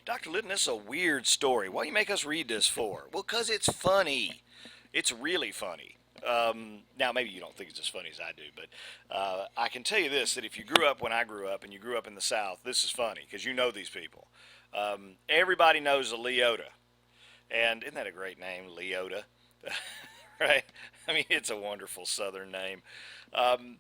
Dr. Litton, this is a weird story. Why do you make us read this for? Well, 'cause it's funny. It's really funny. Now, maybe you don't think it's as funny as I do, but I can tell you this, that if you grew up when I grew up and you grew up in the South, this is funny because you know these people. Everybody knows a Leota. And isn't that a great name, Leota? Right? I mean, it's a wonderful Southern name. Um,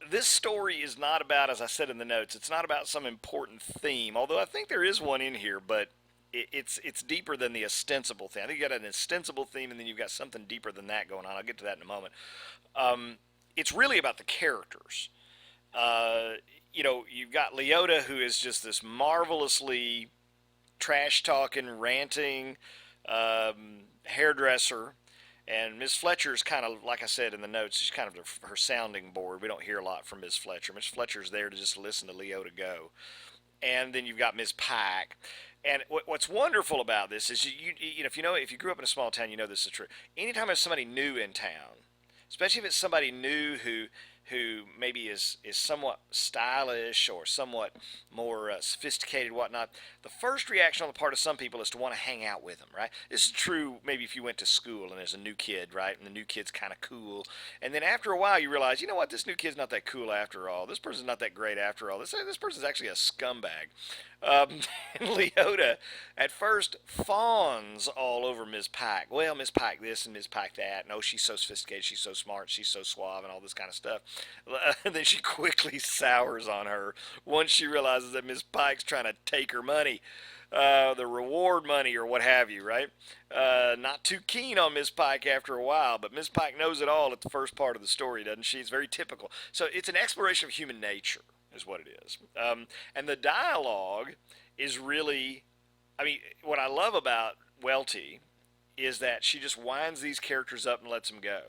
this story is not about, as I said in the notes, it's not about some important theme. Although I think there is one in here, but it's deeper than the ostensible thing. I think you got an ostensible theme, and then you've got something deeper than that going on. I'll get to that in a moment. Um, it's really about the characters. Uh, you've got Leota, who is just this marvelously trash talking, ranting hairdresser. And Miss Fletcher's kind of, like I said in the notes, she's kind of her sounding board. We don't hear a lot from Miss Fletcher. Miss Fletcher's there to just listen to Leota go. And then you've got Miss Pike. And what's wonderful about this is if you grew up in a small town, you know this is true. Anytime there's somebody new in town, especially if it's somebody new who maybe is somewhat stylish or somewhat more sophisticated, whatnot. The first reaction on the part of some people is to want to hang out with them, right? This is true maybe if you went to school and there's a new kid, right? And the new kid's kind of cool. And then after a while you realize, you know what, this new kid's not that cool after all. This person's not that great after all. This person's actually a scumbag. Um, and Leota at first fawns all over Miss Pike. Well, Miss Pike this and Miss Pike that. And oh, she's so sophisticated, she's so smart, she's so suave, and all this kind of stuff. And then she quickly sours on her once she realizes that Miss Pike's trying to take her money, the reward money or what have you, right? Not too keen on Miss Pike after a while, but Miss Pike knows it all at the first part of the story, doesn't she? It's very typical. So it's an exploration of human nature, is what it is. And the dialogue is really, I mean, what I love about Welty is that she just winds these characters up and lets them go.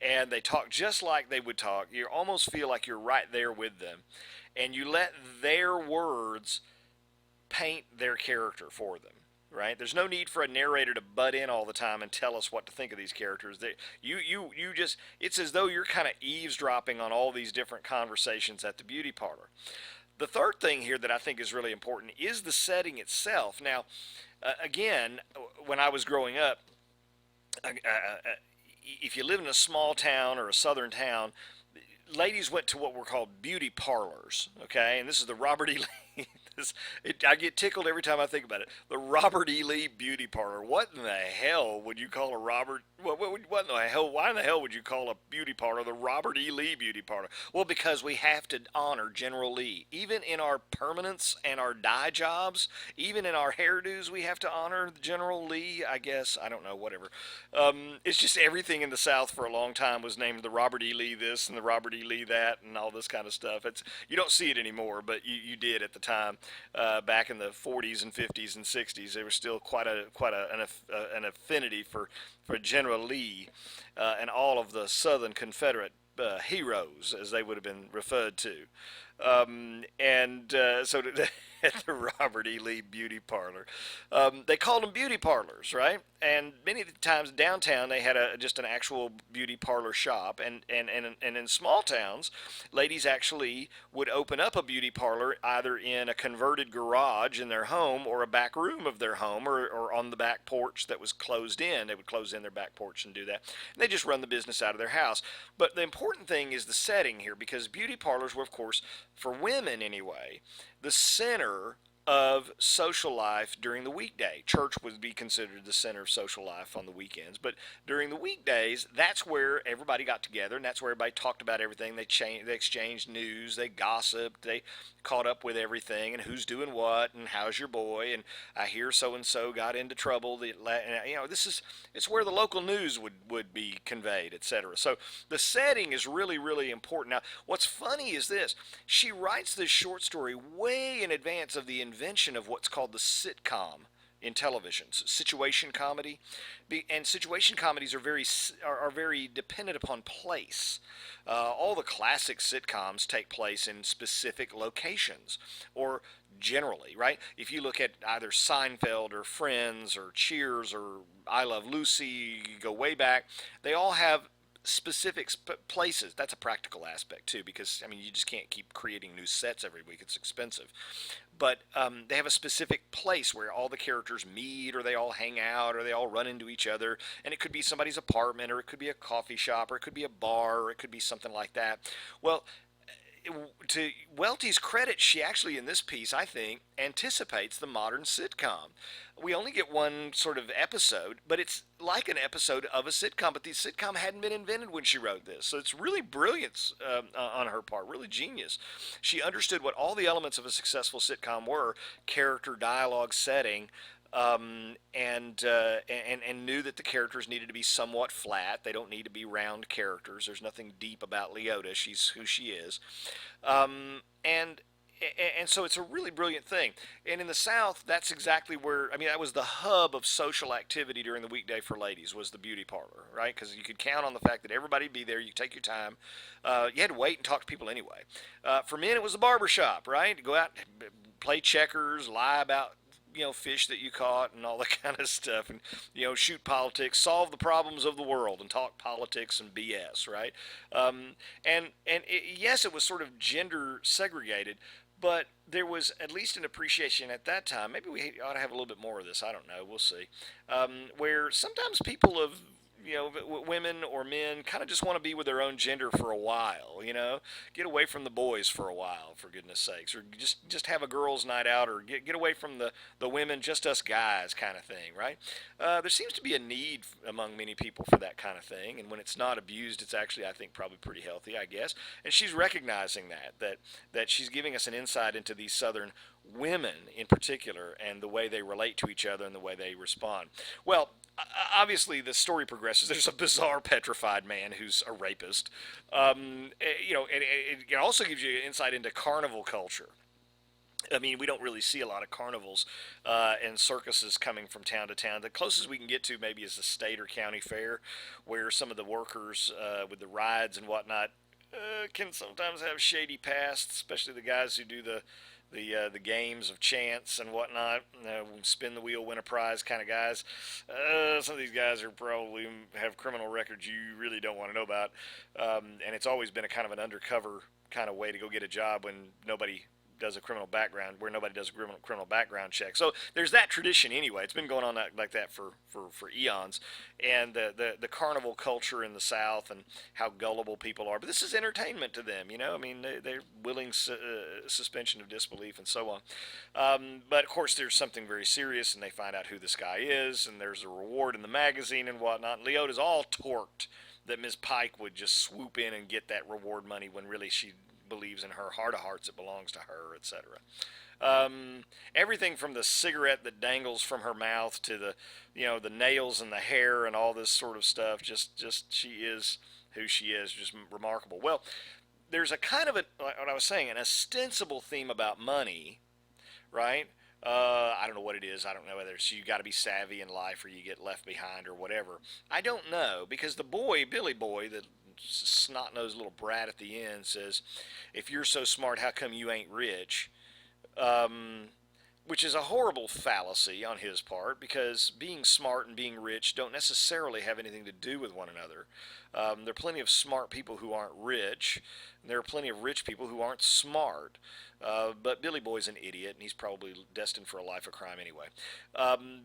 And they talk just like they would talk. You almost feel like you're right there with them. And you let their words paint their character for them, right? There's no need for a narrator to butt in all the time and tell us what to think of these characters. You just, it's as though you're kind of eavesdropping on all these different conversations at the beauty parlor. The third thing here that I think is really important is the setting itself. Now, again, when I was growing up, if you live in a small town or a southern town, ladies went to what were called beauty parlors, okay? And this is the Robert E. Lee. I get tickled every time I think about it. The Robert E. Lee Beauty Parlor. What in the hell would you call a Robert? What in the hell? Why in the hell would you call a beauty parlor the Robert E. Lee Beauty Parlor? Well, because we have to honor General Lee. Even in our permanents and our dye jobs, even in our hairdos, we have to honor General Lee. I guess I don't know. Whatever. It's just everything in the South for a long time was named the Robert E. Lee this and the Robert E. Lee that and all this kind of stuff. You don't see it anymore, but you did at the time. Back in the 40s and 50s and 60s, there was still an affinity for General Lee and all of the Southern Confederate heroes, as they would have been referred to. So at the Robert E. Lee Beauty Parlor, they called them beauty parlors, right? And many of the times downtown they had just an actual beauty parlor shop, and in small towns, ladies actually would open up a beauty parlor either in a converted garage in their home or a back room of their home or on the back porch that was closed in. They would close in their back porch and do that. And they just run the business out of their house. But the important thing is the setting here, because beauty parlors were, of course, for women anyway, the center of social life during the weekday. Church would be considered the center of social life on the weekends, but during the weekdays, that's where everybody got together, and that's where everybody talked about everything. They exchanged news, they gossiped, they caught up with everything, and who's doing what, and how's your boy, and I hear so and so got into trouble. It's where the local news would be conveyed, etc. So the setting is really, really important. Now, what's funny is this: she writes this short story way in advance of the invention of what's called the sitcom in television, situation comedy, and situation comedies are very dependent upon place. All the classic sitcoms take place in specific locations, or generally, right? If you look at either Seinfeld or Friends or Cheers or I Love Lucy, you go way back, they all have specific places. That's a practical aspect too, because I mean you just can't keep creating new sets every week. It's expensive. but they have a specific place where all the characters meet, or they all hang out, or they all run into each other. And it could be somebody's apartment, or it could be a coffee shop, or it could be a bar, or it could be something like that. Well, to Welty's credit, she actually in this piece, I think, anticipates the modern sitcom. We only get one sort of episode, but it's like an episode of a sitcom. But the sitcom hadn't been invented when she wrote this, so it's really brilliance on her part, really genius. She understood what all the elements of a successful sitcom were: character, dialogue, setting, and knew that the characters needed to be somewhat flat. They don't need to be round characters. There's nothing deep about Leota. She's who she is, and so it's a really brilliant thing. And in the South, that's exactly where, I mean, that was the hub of social activity during the weekday for ladies, was the beauty parlor, right? Because you could count on the fact that everybody'd be there. You could take your time. You had to wait and talk to people anyway. For men, it was the barber shop, right? Go out, play checkers, lie about fish that you caught and all that kind of stuff, and shoot politics, solve the problems of the world, and talk politics and BS, right? Yes, it was sort of gender segregated, but there was at least an appreciation at that time. Maybe we ought to have a little bit more of this. I don't know. We'll see. Where sometimes people of women or men kind of just want to be with their own gender for a while, get away from the boys for a while, for goodness sakes, or just have a girls' night out, or get away from the women, just us guys kind of thing, right? There seems to be a need among many people for that kind of thing, and when it's not abused, it's actually, I think, probably pretty healthy, I guess. And she's recognizing that she's giving us an insight into these Southern women in particular, and the way they relate to each other and the way they respond. Well, obviously the story progresses. There's a bizarre petrified man who's a rapist. And it also gives you insight into carnival culture. I mean, we don't really see a lot of carnivals and circuses coming from town to town. The closest we can get to maybe is the state or county fair, where some of the workers with the rides and whatnot can sometimes have shady pasts, especially the guys who do the games of chance and whatnot, spin the wheel, win a prize kind of guys. Some of these guys are probably have criminal records you really don't want to know about, and it's always been a kind of an undercover kind of way to go get a job when nobody does a criminal background, where nobody does a criminal background check. So there's that tradition anyway. It's been going on like that for eons. And the carnival culture in the South, and how gullible people are. But this is entertainment to them, I mean, they're willing suspension of disbelief and so on. But of course, there's something very serious, and they find out who this guy is, and there's a reward in the magazine and whatnot. And Leota's all torqued that Ms. Pike would just swoop in and get that reward money, when really she believes in her heart of hearts it belongs to her, etc. Everything from the cigarette that dangles from her mouth to the nails and the hair and all this sort of stuff, just she is who she is, just remarkable. Well, there's a kind of like what I was saying, an ostensible theme about money, right? I don't know what it is. I don't know whether it's you got to be savvy in life, or you get left behind, or whatever. I don't know, because the boy, Billy Boy, the snot-nosed little brat at the end, says, "If you're so smart, how come you ain't rich?" Which is a horrible fallacy on his part, because being smart and being rich don't necessarily have anything to do with one another. There are plenty of smart people who aren't rich, and there are plenty of rich people who aren't smart. But Billy Boy's an idiot, and he's probably destined for a life of crime anyway.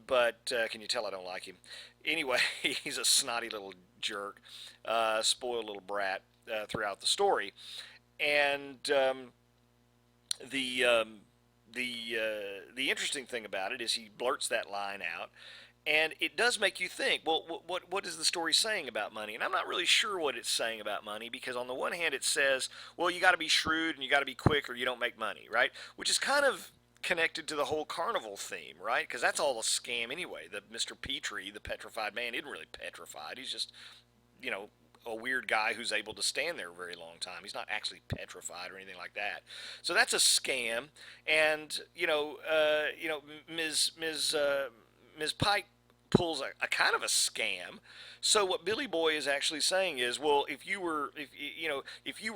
But can you tell I don't like him? Anyway, he's a snotty little jerk, spoiled little brat throughout the story. And the the interesting thing about it is he blurts that line out, and it does make you think. Well, what is the story saying about money? And I'm not really sure what it's saying about money, because on the one hand it says, well, you got to be shrewd and you got to be quick or you don't make money, right? Which is kind of connected to the whole carnival theme, right? Because that's all a scam anyway. The Mr. Petrie, the petrified man, isn't really petrified. He's just, a weird guy who's able to stand there a very long time. He's not actually petrified or anything like that. So that's a scam. And Ms. Pike pulls a kind of a scam. So what Billy Boy is actually saying is, well, if you were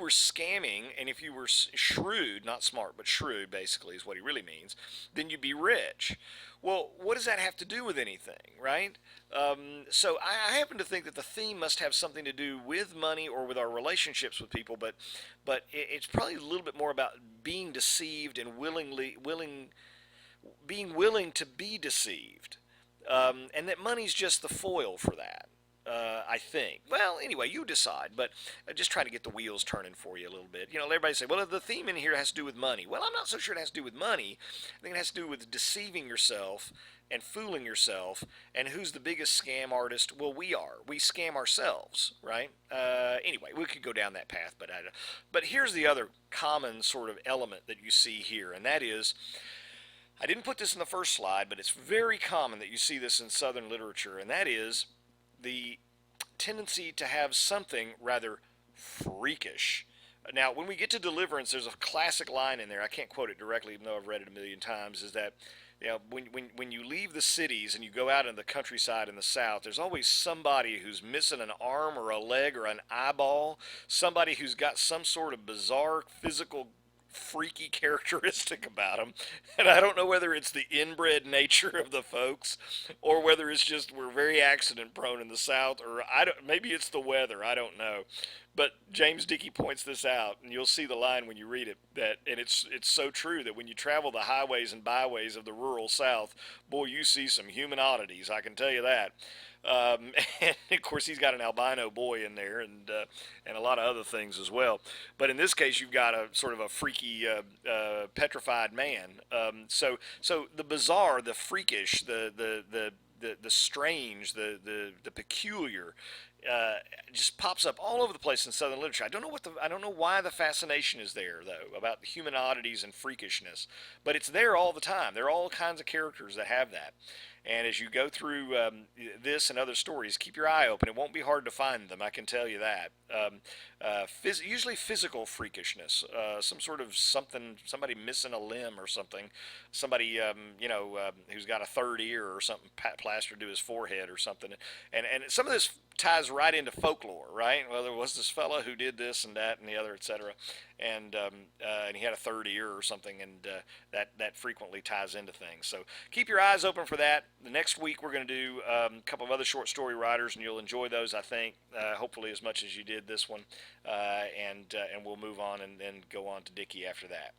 scamming and if you were shrewd, not smart, but shrewd, basically is what he really means, then you'd be rich. Well, what does that have to do with anything, right? So I happen to think that the theme must have something to do with money or with our relationships with people, but it's probably a little bit more about being deceived and being willing to be deceived, and that money's just the foil for that. I think. Well, anyway, you decide, but just trying to get the wheels turning for you a little bit. Everybody say, well, the theme in here has to do with money. Well, I'm not so sure it has to do with money. I think it has to do with deceiving yourself and fooling yourself. And who's the biggest scam artist? Well, we are. We scam ourselves, right? Anyway, we could go down that path, but here's the other common sort of element that you see here, and that is, I didn't put this in the first slide, but it's very common that you see this in Southern literature, and that is the tendency to have something rather freakish. Now, when we get to Deliverance, there's a classic line in there. I can't quote it directly, even though I've read it a million times. Is that when you leave the cities and you go out in the countryside in the South, there's always somebody who's missing an arm or a leg or an eyeball, somebody who's got some sort of bizarre physical freaky characteristic about them. And I don't know whether it's the inbred nature of the folks or whether it's just we're very accident prone in the South, or maybe it's the weather. I don't know. But James Dickey points this out, and you'll see the line when you read it. And it's so true that when you travel the highways and byways of the rural South, boy, you see some human oddities. I can tell you that. And of course, he's got an albino boy in there, and a lot of other things as well. But in this case, you've got a sort of a freaky, petrified man. So the bizarre, the freakish, the strange, the peculiar, just pops up all over the place in Southern literature. I don't know why the fascination is there though about the human oddities and freakishness, but it's there all the time. There are all kinds of characters that have that. And as you go through this and other stories, keep your eye open. It won't be hard to find them, I can tell you that. Usually physical freakishness, some sort of something, somebody missing a limb or something, somebody who's got a third ear or something plastered to his forehead or something. And some of this ties right into folklore, right? Well, there was this fellow who did this and that and the other, etc. And he had a third ear or something, and that frequently ties into things. So keep your eyes open for that. The next week we're going to do a couple of other short story writers, and you'll enjoy those, I think, hopefully as much as you did this one. And we'll move on and then go on to Dickey after that.